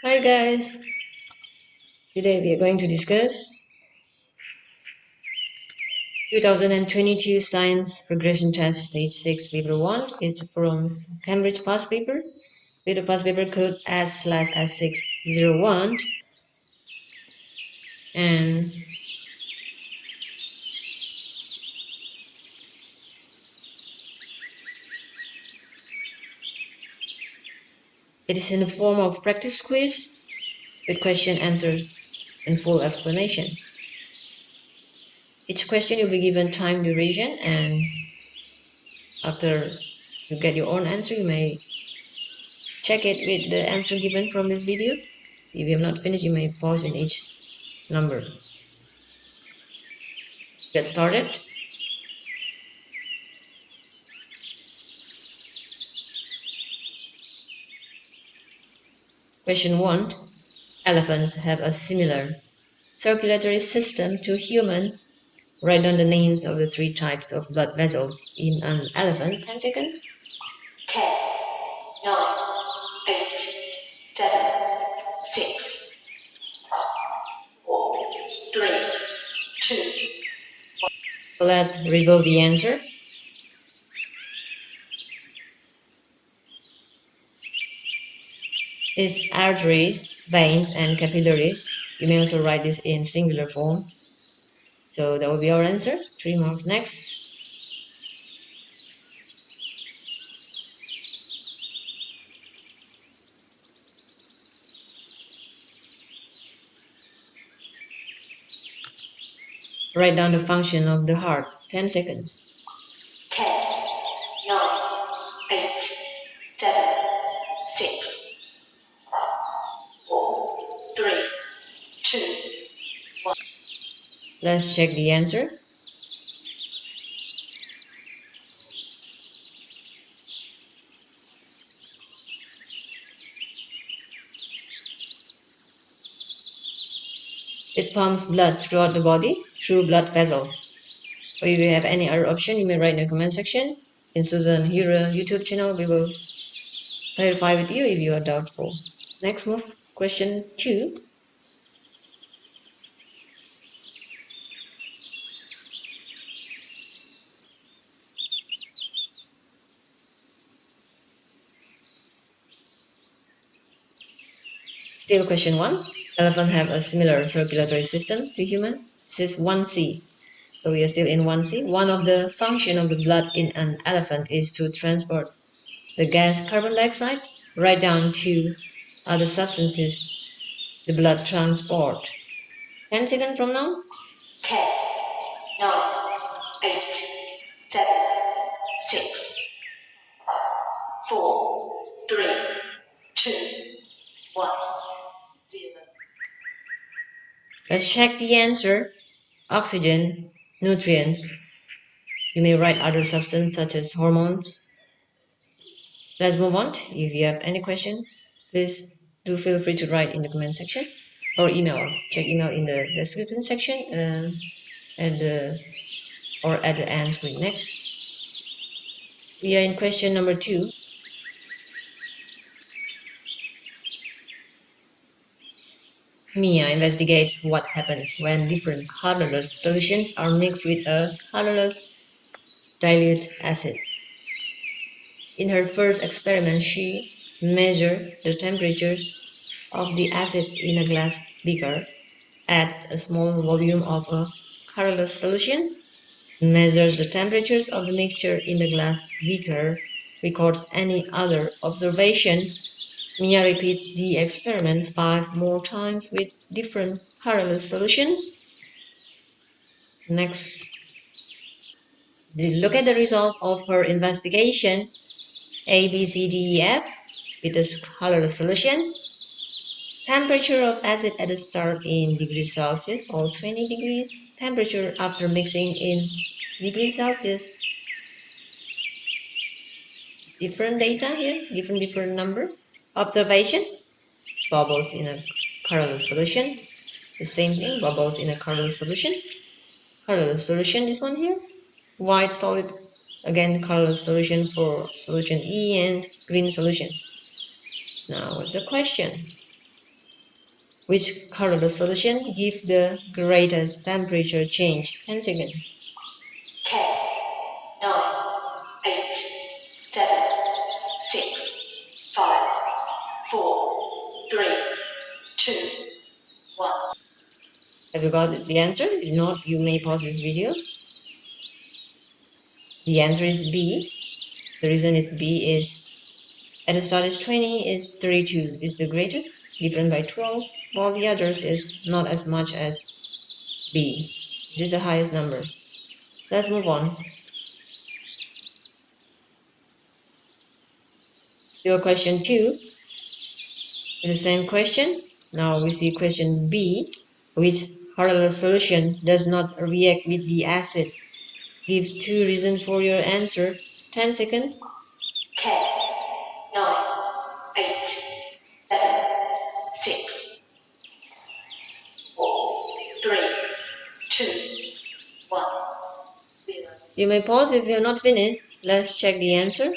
Hi guys, today we are going to discuss 2022 Science Progression Test Stage 6 Paper 1 is from Cambridge past paper with the past paper code S/S601 and it is in the form of practice quiz with question answers and full explanation. Each question you'll be given time duration, and after you get your own answer you may check it with the answer given from this video. If you have not finished, you may pause in each number. Get started. Question 1. Elephants have a similar circulatory system to humans. Write down the names of the 3 types of blood vessels in an elephant. 10 seconds. 10, 9, 8, 7, 6, 4, 3, 2. Let's reveal the answer. It's arteries, veins, and capillaries. You may also write this in singular form. So that will be our answer. 3 marks. Next. Write down the function of the heart. 10 seconds. 10, 9, 8, 7, 6, 4, 3, 2, 1. Let's check the answer. It pumps blood throughout the body through blood vessels. Or if you have any other option, you may write in the comment section. In Susan Hura YouTube channel, we will clarify with you if you are doubtful. Next move, question 2. Still question 1. Elephants have a similar circulatory system to humans. This is 1C. So we are still in 1C. One of the functions of the blood in an elephant is to transport the gas carbon dioxide right down to other substances the blood transport. 10 seconds from now. 10, 9, 8, 7, 6, 4, 3, 2, 1, 0. Let's check the answer. Oxygen, nutrients. You may write other substances such as hormones. Let's move on. If you have any question, please do feel free to write in the comment section or email us. Check email in the description section or at the end screen. Next, we are in question number 2. Mia investigates what happens when different colorless solutions are mixed with a colorless dilute acid. In her first experiment, she measured the temperatures of the acid in a glass beaker, adds a small volume of a colorless solution, measures the temperatures of the mixture in the glass beaker, records any other observations. Mia repeats the experiment 5 more times with different colorless solutions. Next, look at the result of her investigation. A, B, C, D, E, F with a colorless solution. Temperature of acid at the start in degrees Celsius, all 20 degrees. Temperature after mixing in degrees Celsius. Different data here, different number. Observation, bubbles in a colorless solution. The same thing, bubbles in a colorless solution. Colorless solution, this one here. White solid, again colorless solution for solution E, and green solution. Now what's the question? Which colorless solution gives the greatest temperature change? 10 seconds. 10, 9, 8, 7, 6, 5, 4, 3, 2, 1. Have you got the answer? If not, you may pause this video. The answer is B. The reason is B is at the start is 20, is 32 is the greatest, different by 12, while the others is not as much as B. This is the highest number. Let's move on. Still question 2. In the same question, now we see question B, which colorless solution does not react with the acid. Give 2 reasons for your answer. 10 seconds. 10, 9, 8, 7, 6, 4, 3, 2, 1, 0. You may pause if you're not finished. Let's check the answer.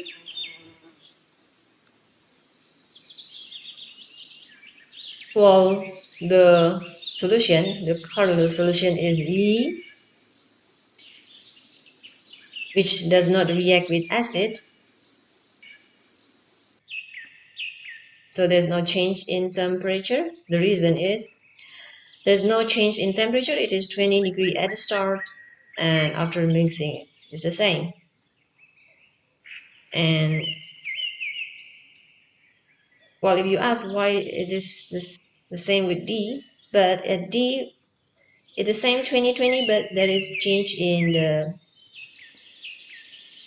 Well, the solution, the colorless solution is E, which does not react with acid. So there's no change in temperature. The reason is there's no change in temperature. It is 20 degrees at the start, and after mixing it's the same. And well, if you ask why it is the same with D, but at D it's the same 2020, but there is change in the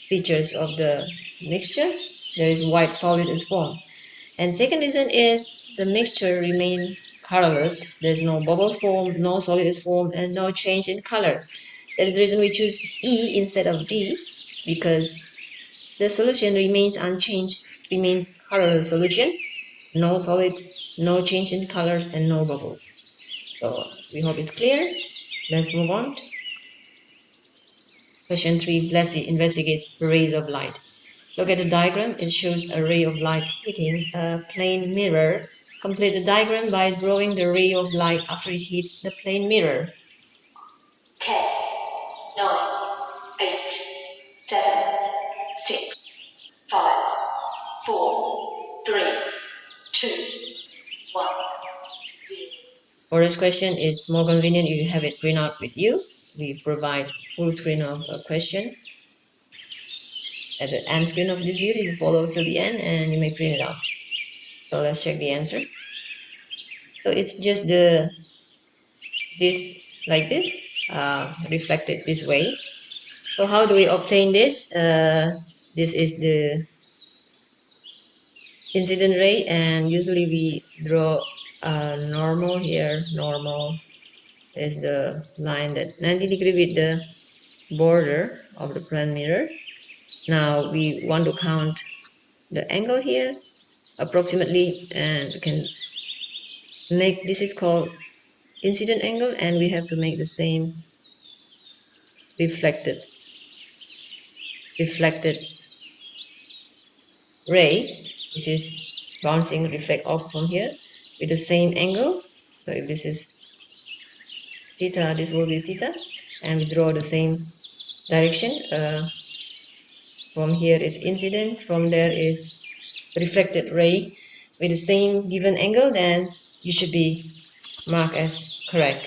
features of the mixture. There is white solid is formed. And second reason is the mixture remain colorless. There's no bubble form, no solid is formed, and no change in color. That is the reason we choose E instead of D, because the solution remains unchanged, remains colorless solution, no solid, no change in color, and no bubbles. So we hope it's clear. Let's move on. Question 3. Blessy investigates rays of light. Look at the diagram. It shows a ray of light hitting a plane mirror. Complete the diagram by drawing the ray of light after it hits the plane mirror. 10, 9, 8, 7, 6, 5, 4, 3, 2, 1, 0. For this question, it's more convenient if you have it print out with you. We provide full screen of a question at the end screen of this video. You follow till the end and you may print it out. So let's check the answer. So it's just this like this, reflected this way. So how do we obtain this? This is the incident ray, and usually we draw a normal here. Normal is the line that 90 degree with the border of the plane mirror. Now we want to count the angle here approximately, and we can make this is called incident angle, and we have to make the same reflected ray, which is bouncing reflect off from here with the same angle. So if this is theta, this will be theta, and we draw the same direction. From here is incident, from there is reflected ray with the same given angle, then you should be marked as correct.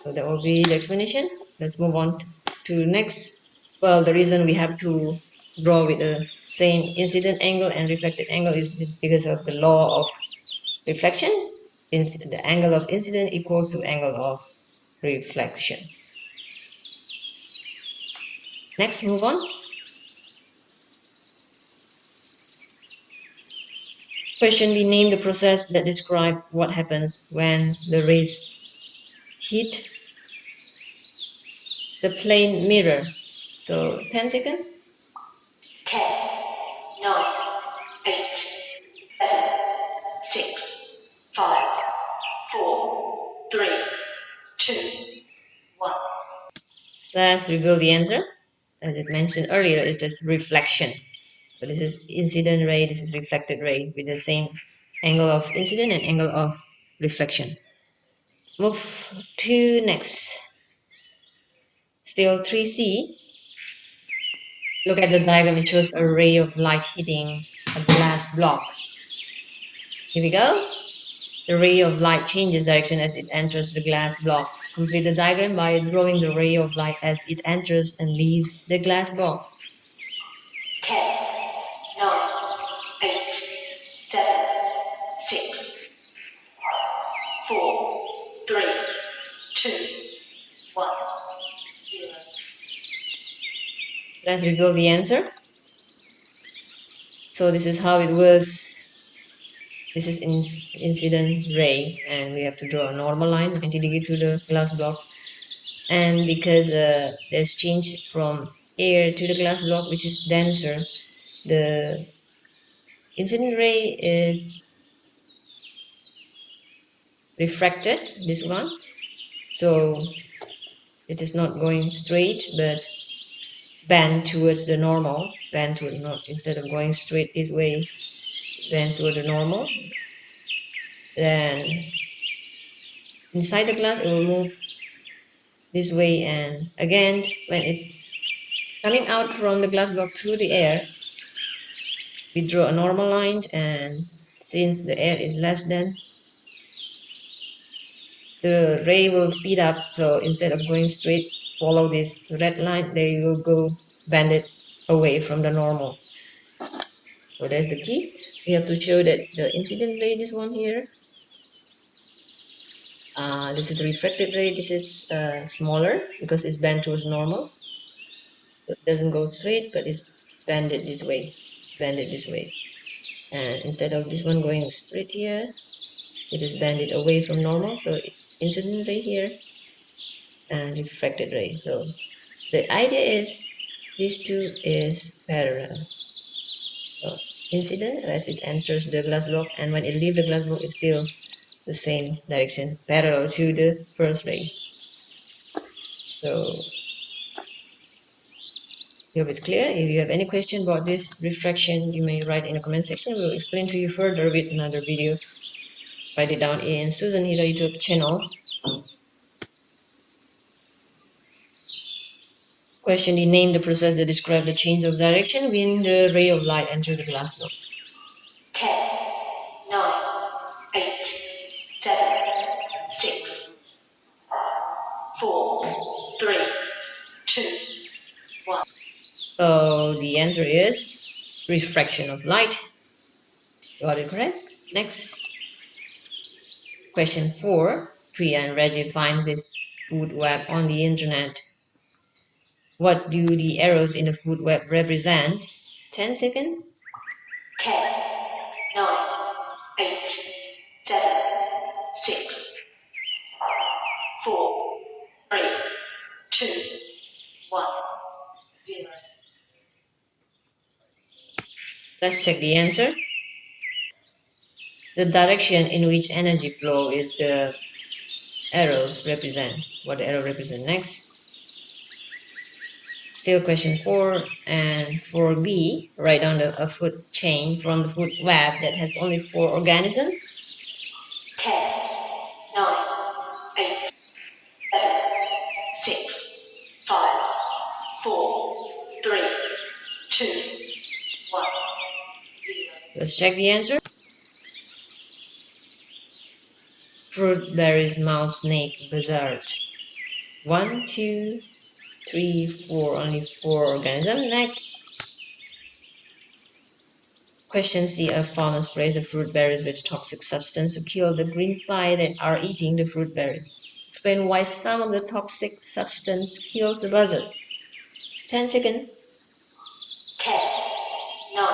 So that will be the explanation. Let's move on to next. Well, the reason we have to draw with the same incident angle and reflected angle is because of the law of reflection. The angle of incident equals to angle of reflection. Next, move on. Question B. Name the process that describes what happens when the rays hit the plane mirror. So 10 seconds. 10, 9, 8, 7, 6, 5, 4, 3, 2, 1. Let's reveal the answer. As it mentioned earlier, is this reflection. So this is incident ray, this is reflected ray with the same angle of incident and angle of reflection. Move to next. Still 3C. Look at the diagram. It shows a ray of light hitting a glass block. Here we go. The ray of light changes direction as it enters the glass block. Complete the diagram by drawing the ray of light as it enters and leaves the glass block. 10, 9, 8, 7, 6, 4, 3, 2, 1, 0. Let's reveal the answer. So this is how it works. This is incident ray, and we have to draw a normal line 90 degrees through the glass block. And because there's change from air to the glass block, which is denser, the incident ray is refracted, this one. So it is not going straight, but bend towards the normal, bend to not, instead of going straight this way, bend toward the normal. Then inside the glass, it will move this way, and again, when it's coming out from the glass block through the air, we draw a normal line, and since the air is less dense, the ray will speed up. So instead of going straight, follow this red line, they will go bend it away from the normal. So that's the key. We have to show that the incident ray, this one here, this is the refracted ray. This is smaller because it's bent towards normal, so it doesn't go straight, but it's bended this way, bended this way. And instead of this one going straight here, it is bended away from normal. So incident ray here and refracted ray. So the idea is these two is parallel. So incident as it enters the glass block, and when it leaves the glass block, it's still the same direction, parallel to the first ray. So I hope it's clear. If you have any question about this refraction, you may write in the comment section. We'll explain to you further with another video. Write it down in Susan Hira YouTube channel. Question D. Name the process that describes the change of direction when the ray of light enters the glass block. 10, 9, 8, 7, 6, 4, 3, 2, 1. So the answer is refraction of light. Got it correct? Next. Question 4. Priya and Reggie finds this food web on the internet. What do the arrows in the food web represent? 10 seconds. 10, 9, 8, 7, 6, 4, 3, 2, 1, 0. Let's check the answer. The direction in which energy flow is the arrows represent. What the arrow represent next. Still question 4, and for B, write down a food chain from the food web that has only 4 organisms. 10, 9, 8, 7, 6, 5, 4, 3, 2, 1, 0. Let's check the answer. Fruit, berries, mouse, snake, buzzard. 1, 2, 3, 4, only 4 organisms. Next. Question C. A farmer sprays the fruit berries with toxic substance to kill the green fly that are eating the fruit berries. Explain why some of the toxic substance kills the buzzard. 10 seconds. 10, 9,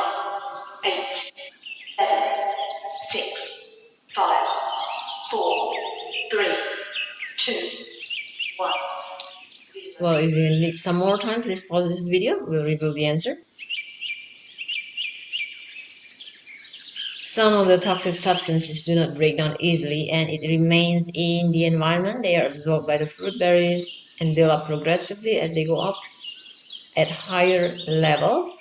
8, 7, 6, 5, 4, 3, 2, 1, 0. Well, if you need some more time, please pause this video. We'll reveal the answer. Some of the toxic substances do not break down easily, and it remains in the environment. They are absorbed by the fruit berries and build up progressively as they go up at higher level,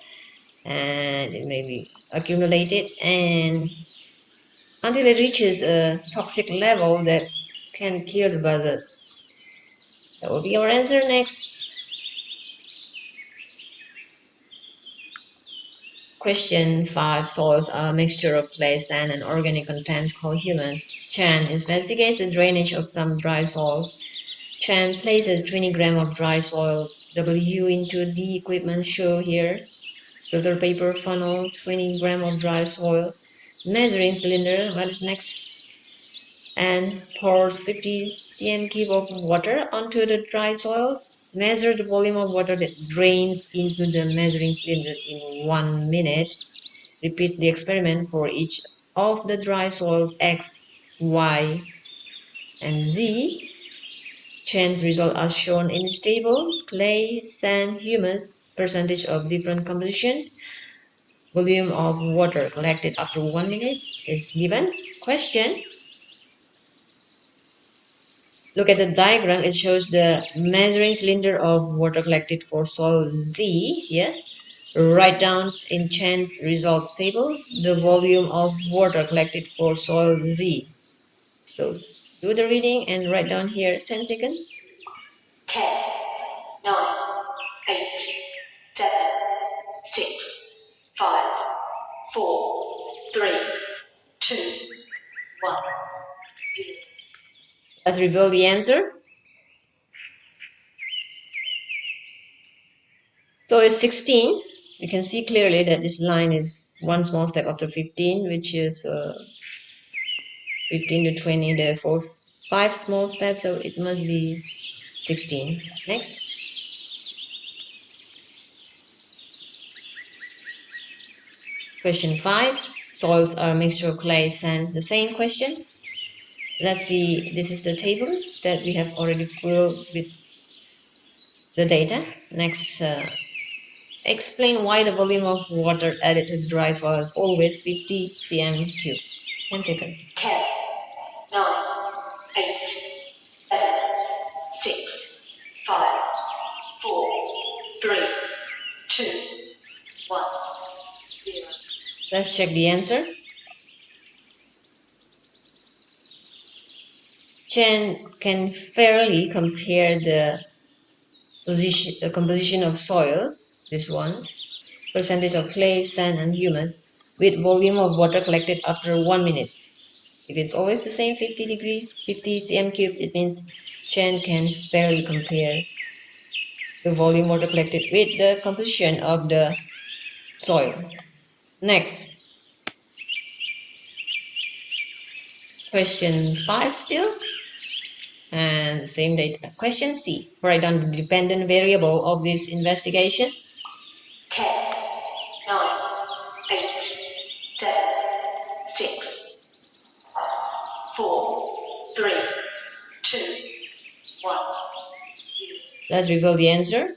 and it may be accumulated and until it reaches a toxic level that can kill the buzzards. That will be our answer. Next. Question 5. Soils are a mixture of clay, sand, and organic contents called humus. Chan investigates the drainage of some dry soil. Chan places 20 grams of dry soil W into the equipment shown here. Filter paper funnel, 20 grams of dry soil. Measuring cylinder, what is next? And pours 50 cm cube of water onto the dry soil. Measure the volume of water that drains into the measuring cylinder in 1 minute. Repeat the experiment for each of the dry soils X, Y, and Z. Chan's results are shown in this table. Clay, sand, humus, percentage of different composition, volume of water collected after 1 minute is given. Question. Look at the diagram. It shows the measuring cylinder of water collected for soil Z. Yeah. Write down in Chan's results table the volume of water collected for soil Z. So do the reading and write down here 10 seconds. 10, 9, 8, 7, 6, 5, 4, 3, 2, 1, 0. Let's reveal the answer. So it's 16. You can see clearly that this line is one small step after 15, which is 15 to 20, therefore 5 small steps, so it must be 16. Next. Question 5. Soils are a mixture of clay, sand. The same question. Let's see, this is the table that we have already filled with the data. Next, explain why the volume of water added to dry soil is always 50 cm cube. 10 seconds. 10, 9, 8, 7, 6, 5, 4, 3, 2, 1, 0. Let's check the answer. Chen can fairly compare the composition of soil, this one, percentage of clay, sand, and humus, with volume of water collected after 1 minute. If it's always the same 50 cm cube, it means Chen can fairly compare the volume water collected with the composition of the soil. Next, question 5 still, and same data. Question C. Write down the dependent variable of this investigation. 10, 9, 8, 7, 6, 4, 3, 2, 1, 0. Let's reveal the answer.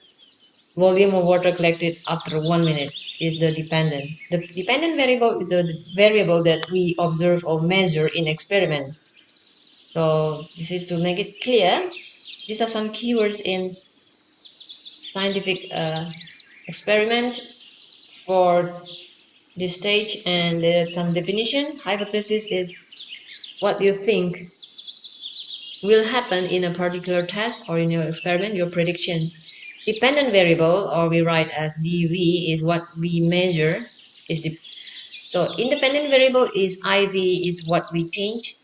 Volume of water collected after 1 minute is the dependent. The dependent variable is the variable that we observe or measure in experiment. So this is to make it clear. These are some keywords in scientific experiment for this stage, and some definition. Hypothesis is what you think will happen in a particular test or in your experiment, your prediction. Dependent variable, or we write as dv, is what we measure. So independent variable is iv, is what we change.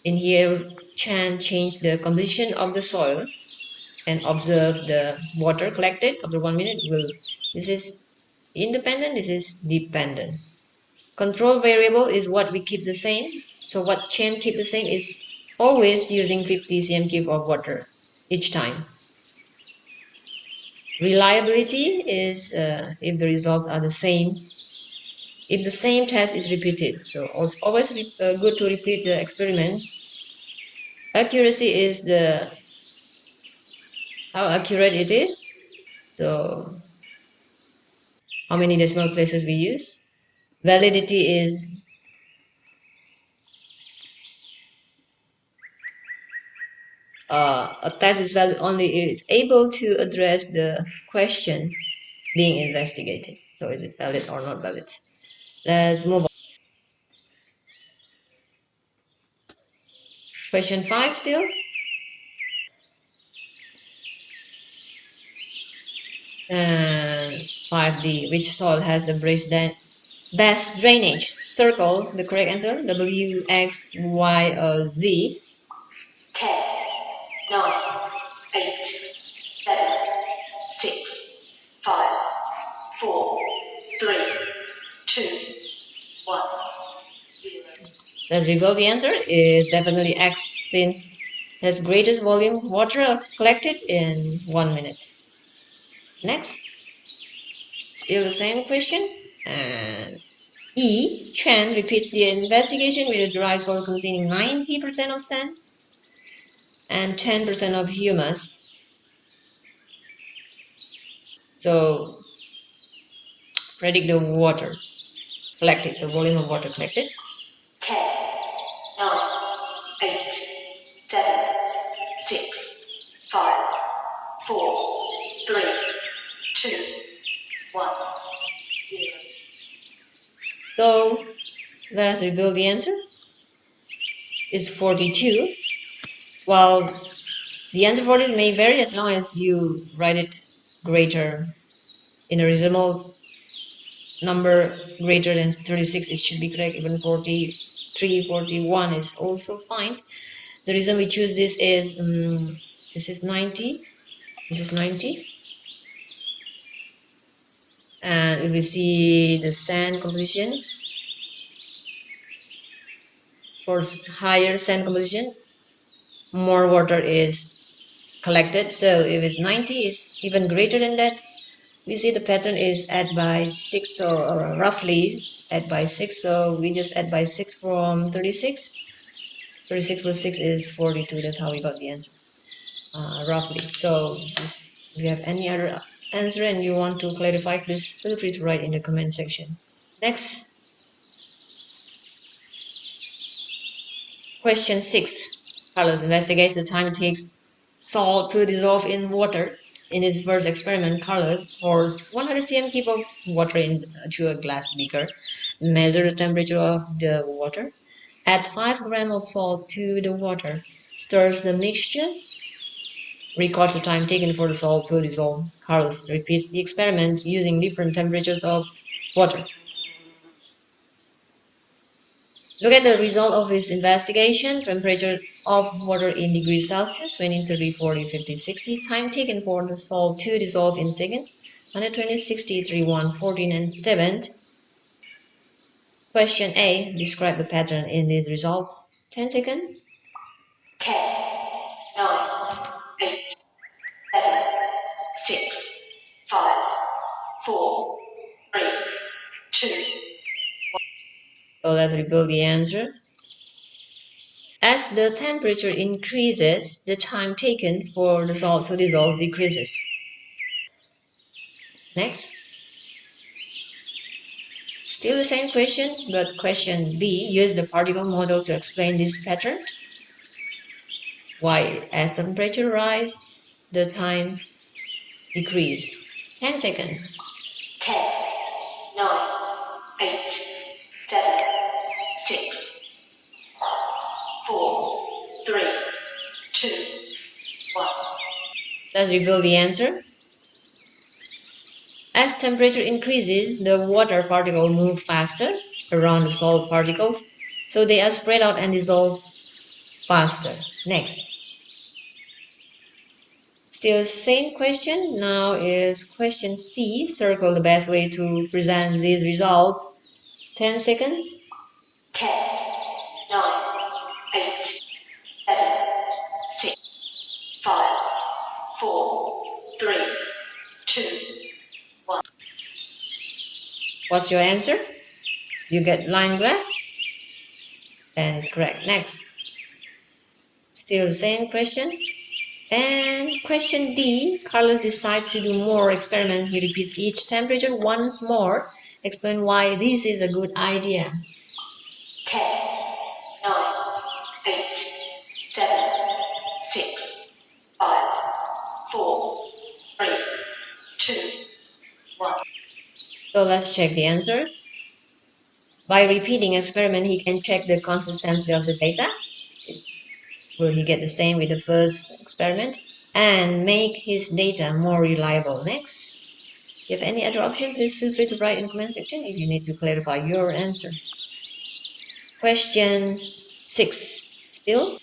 In here, Chan changed the composition of the soil and observe the water collected after 1 minute. This is independent, this is dependent. Control variable is what we keep the same. So what Chen keep the same is always using 50 cm cube of water each time. Reliability is if the results are the same, if the same test is repeated. So always good to repeat the experiment. Accuracy is the how accurate it is. So how many decimal places we use. Validity is a test is valid only if it's able to address the question being investigated. So is it valid or not valid? Let's move on. Question 5 still. And 5D. Which soil has the best drainage? Circle the correct answer. W, X, Y, or Z. 10, 9, 8, 7, 6, 5, 4, 3, 2, 1, 0. Let's reveal the answer. Is definitely X, since it has greatest volume of water collected in 1 minute. Next, still the same question. And E. Chen repeats the investigation with a dry soil containing 90% of sand and 10% of humus. So predict the water collected, the volume of water collected. 10, 9, 8, 7, 6, 5, 4, 3, 2, 1, 0. So let's reveal the answer. It's 42. While the answer for this may vary as long as you write it greater in a reasonable number greater than 36, it should be correct. Even 43, 41 is also fine. The reason we choose this is this is 90. This is 90. And if we see the sand composition, for higher sand composition, more water is collected. So if it's 90, it's even greater than that. We see the pattern is add by 6, or roughly add by 6. So we just add by 6 from 36. 36 plus 6 is 42. That's how we got the answer, roughly. So if you have any other answer and you want to clarify, please feel free to write in the comment section. Next, question 6. Carlos investigates the time it takes salt to dissolve in water. In his first experiment, Carlos pours 100 cm cube of water into a glass beaker, measures the temperature of the water, adds 5 grams of salt to the water, stirs the mixture, records the time taken for the salt to dissolve. Carlos repeats the experiment using different temperatures of water. Look at the result of his investigation. Temperature of water in degrees Celsius, 20, 30, 40, 50, 60. Time taken for the salt to dissolve in seconds, 120, 60, 3, 1, 14, and 7. Question A. Describe the pattern in these results. 10 seconds. 10, 9, 8, 7, 6, 5, 4, 3, 2. So let's reveal the answer. As the temperature increases, the time taken for the salt to dissolve decreases. Next. Still the same question, but question B. Use the particle model to explain this pattern. Why, as temperature rise, the time decrease. 10 seconds. 10, 9, 8, 7, 6, 4, 3, 2, 1. Let's reveal the answer. As temperature increases, the water particles move faster around the salt particles, so they are spread out and dissolve faster. Next. Still same question. Now is question C. Circle the best way to present these results. 10 seconds. 10, 9, 8, 7, 6, 5, 4, 3, 2, 1. What's your answer? You get line graph? Then it's correct. Next. Still the same question. And question D. Carlos decides to do more experiments. He repeats each temperature once more. Explain why this is a good idea. 10, 9, 8, 7, 6, 5, 4, 3, 2, 1. So let's check the answer. By repeating experiment, he can check the consistency of the data. Will he get the same with the first experiment and make his data more reliable? Next, if you have any other option, please feel free to write in the comment section if you need to clarify your answer. Question 6. Still,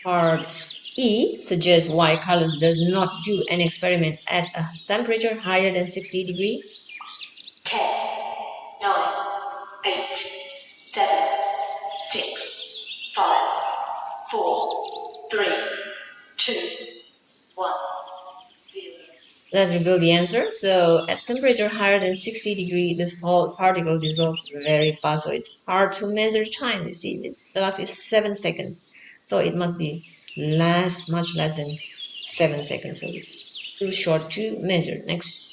part E suggests why Carlos does not do an experiment at a temperature higher than 60 degrees. 10, 9, 8, 7, 6, 5, 4, 3, 2, 1, 0. Let's reveal the answer. So at temperature higher than 60 degrees, the salt particle dissolves very fast. So it's hard to measure time. You see, the last is 7 seconds. So it must be much less than 7 seconds. So it's too short to measure. Next.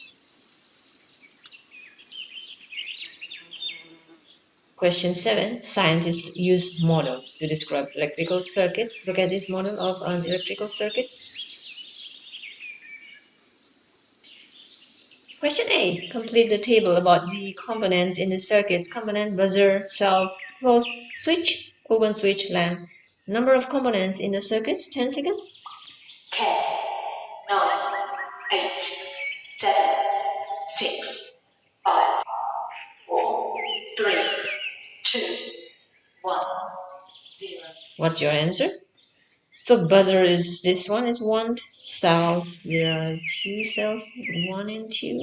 Question 7. Scientists use models to describe electrical circuits. Look at this model of an electrical circuit. Question A. Complete the table about the components in the circuit. Component, buzzer, shelves, close switch, open switch, lamp. Number of components in the circuits, 10 seconds. 10, 9, 8, 7, 6, 5, 4, 3, 2, 1, 0. What's your answer? So buzzer is this one is one. Cells, there are two cells, one and two.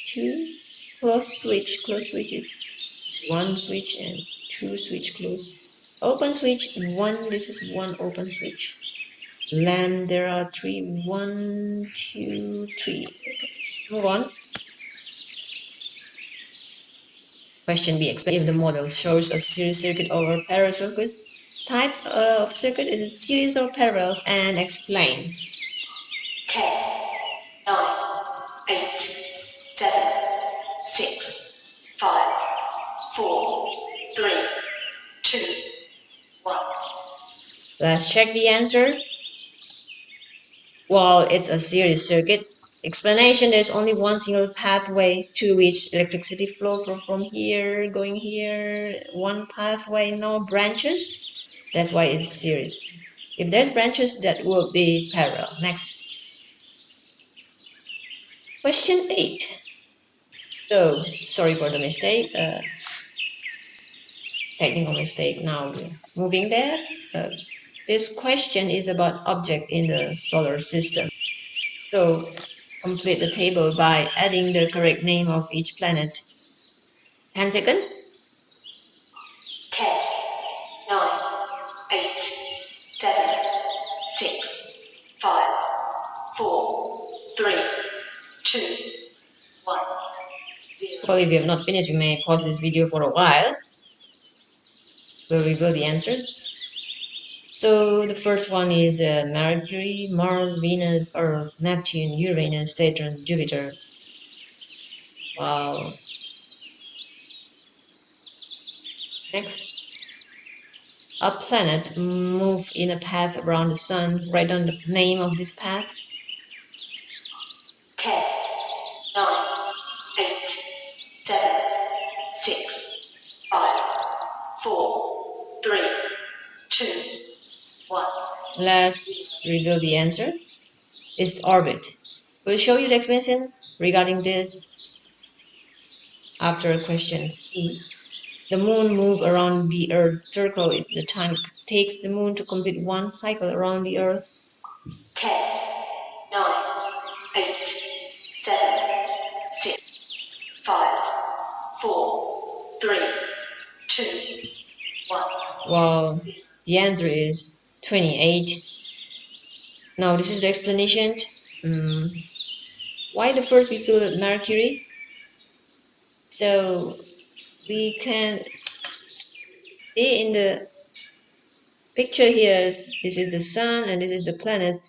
Two. Close switch is one switch and two switch close. Open switch, one, this is one open switch. Lamp, there are three, one, two, three. Okay, move on. Question B. Explain if the model shows a series circuit or parallel circuits. Type of circuit is it series or parallel, and explain. 10, 9, 8, 7, 6, 5, 4, 3, 2, 1. Let's check the answer. Well, it's a series circuit. Explanation, there's only one single pathway to which electricity flow from here, going here. One pathway, no branches. That's why it's series. If there's branches, that will be parallel. Next. Question 8. So, sorry for the mistake. Technical mistake. Now we're moving there. This question is about object in the solar system. So, complete the table by adding the correct name of each planet. 10 seconds. 10, 9, 8, 7, 6, 5, 4, 3, 2, 1, 0. Well, if you have not finished, you may pause this video for a while. We'll reveal the answers. So the first one is Mercury, Mars, Venus, Earth, Neptune, Uranus, Saturn, Jupiter. Wow. Next. A planet move in a path around the sun. Write down the name of this path. 10, 9, 8, 7, 6, 5, 4, 3, 2, 1. Let's reveal the answer. It's orbit. We'll show you the explanation regarding this after question C. The moon moves around the Earth circle. The time it takes the moon to complete one cycle around the Earth. 10, 9, 8, 7, 6, 5, 4, 3, 2, 1. Well, the answer is 28. Now this is the explanation. Why the first we feel Mercury? So we can see in the picture here, this is the sun and this is the planets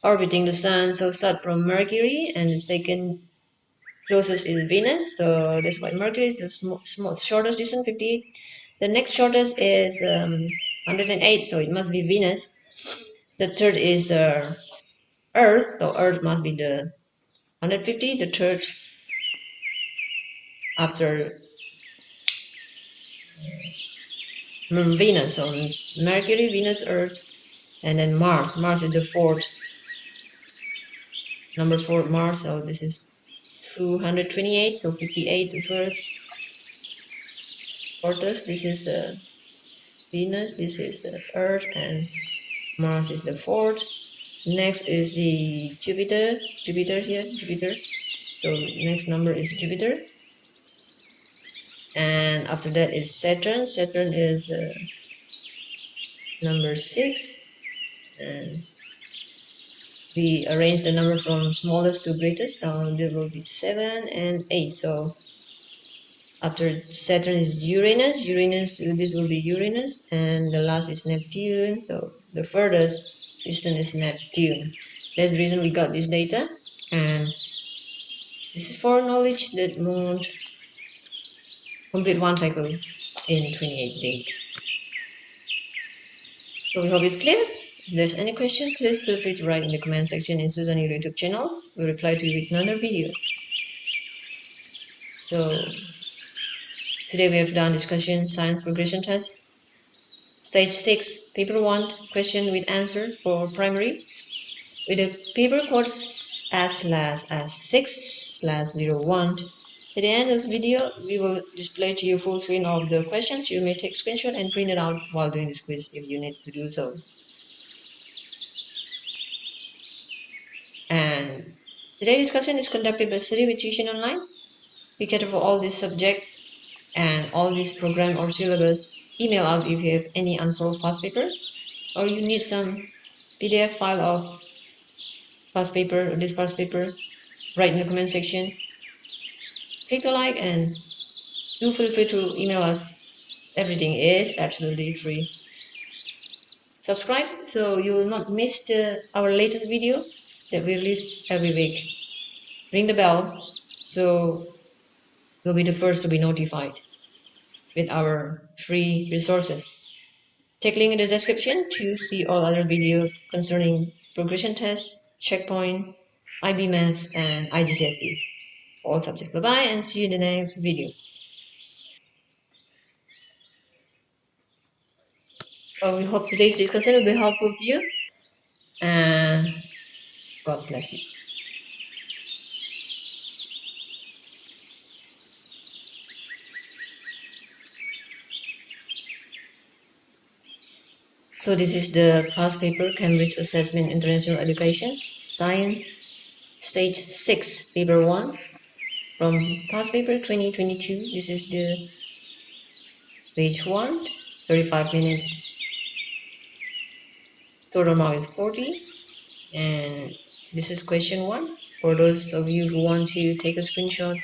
orbiting the sun. So start from Mercury, and the second closest is Venus. So that's why Mercury is the shortest distance, 50. The next shortest is 108, so it must be Venus. The third is the Earth, so Earth must be the 150. The third after Venus, so Mercury, Venus, Earth, and then Mars. Mars is the fourth, number 4, Mars. So this is 228, so 58 the first, fourth. This is Venus, this is Earth, and Mars is the fourth. Next is the Jupiter. Jupiter here, Jupiter. So next number is Jupiter, and after that is Saturn. Saturn is number 6, and we arrange the number from smallest to greatest. There will be 7 and 8. So after Saturn is Uranus. Uranus, this will be Uranus, and the last is Neptune. So the furthest distant is Neptune. That's the reason we got this data, and this is for knowledge that Moon complete one cycle in 28 days. So we hope it's clear. If there's any question, please feel free to write in the comment section in Susan's YouTube channel. We'll reply to you with another video. So today we have done discussion science progression test. Stage 6, paper 1, question with answer for primary. With the paper codes as 6/01. At the end of this video, we will display to you full screen of the questions. You may take screenshot and print it out while doing this quiz if you need to do so. And today's discussion is conducted by Study with Tuition Online. We cater for all these subjects and all these program or syllabus. Email us if you have any unsolved past paper or you need some PDF file of past paper or this past paper. Write in the comment section. Click the like and do feel free to email us. Everything is absolutely free. Subscribe so you will not miss our latest video that we release every week. Ring the bell so you'll be the first to be notified with our free resources. Check link in the description to see all other videos concerning progression tests, checkpoint, IB math, and IGCSE for all subjects. Bye bye and see you in the next video. Well, we hope today's discussion will be helpful to you, and God bless you. So this is the past paper, Cambridge Assessment International Education, Science, Stage 6, Paper 1, from past paper 2022. This is the page 1, 35 minutes. Total mark is 40, and this is question 1. For those of you who want to take a screenshot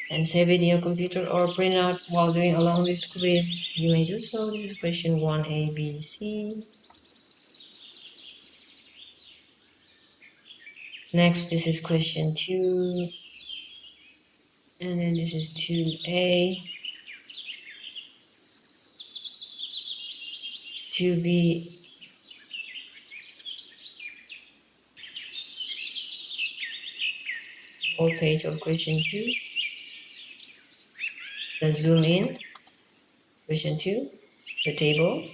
and save it in your computer or print out while doing along this quiz, you may do so. This is question 1, A, B, C. Next, this is question 2, and then this is 2A, 2B, whole page of question 2. Let's zoom in. Question 2, the table.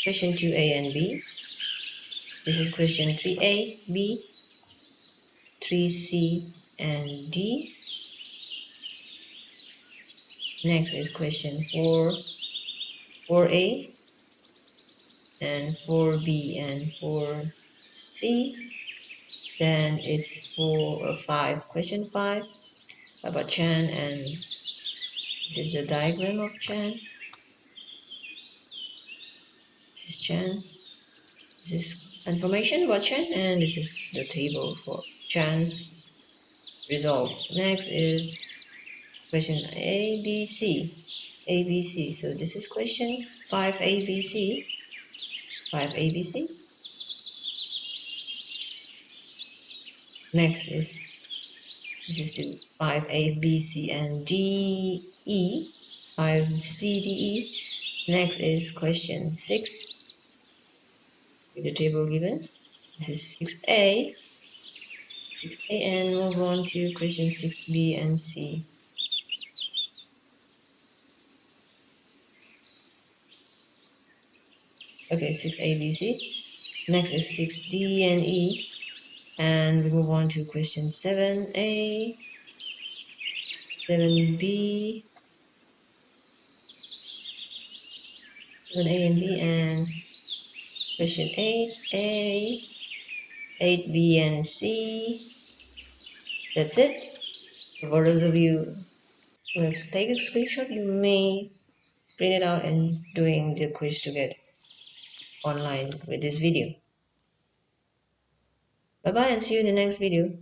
Question 2A and B. This is question 3A, B, 3C, and D. Next is question 4, 4A, and 4B, and 4C. Then it's 5, question 5, about Chan, and this is the diagram of Chan. This is Chan. This is information about Chan, and this is the table for Chan's results. Next is question ABC. ABC. So this is question 5 ABC. 5 ABC. Next is this is the 5 A, B, C, and D, E. 5 C, D, E. Next is question 6 with the table given. This is 6A. 6A, and move on to question 6B and C. Okay, 6ABC. Next is 6D and E. And we move on to question 7A, 7B, 7A and B, and question 8A, 8B and C. That's it. For those of you who have taken a screenshot, you may print it out and doing the quiz together online with this video. Bye bye and see you in the next video.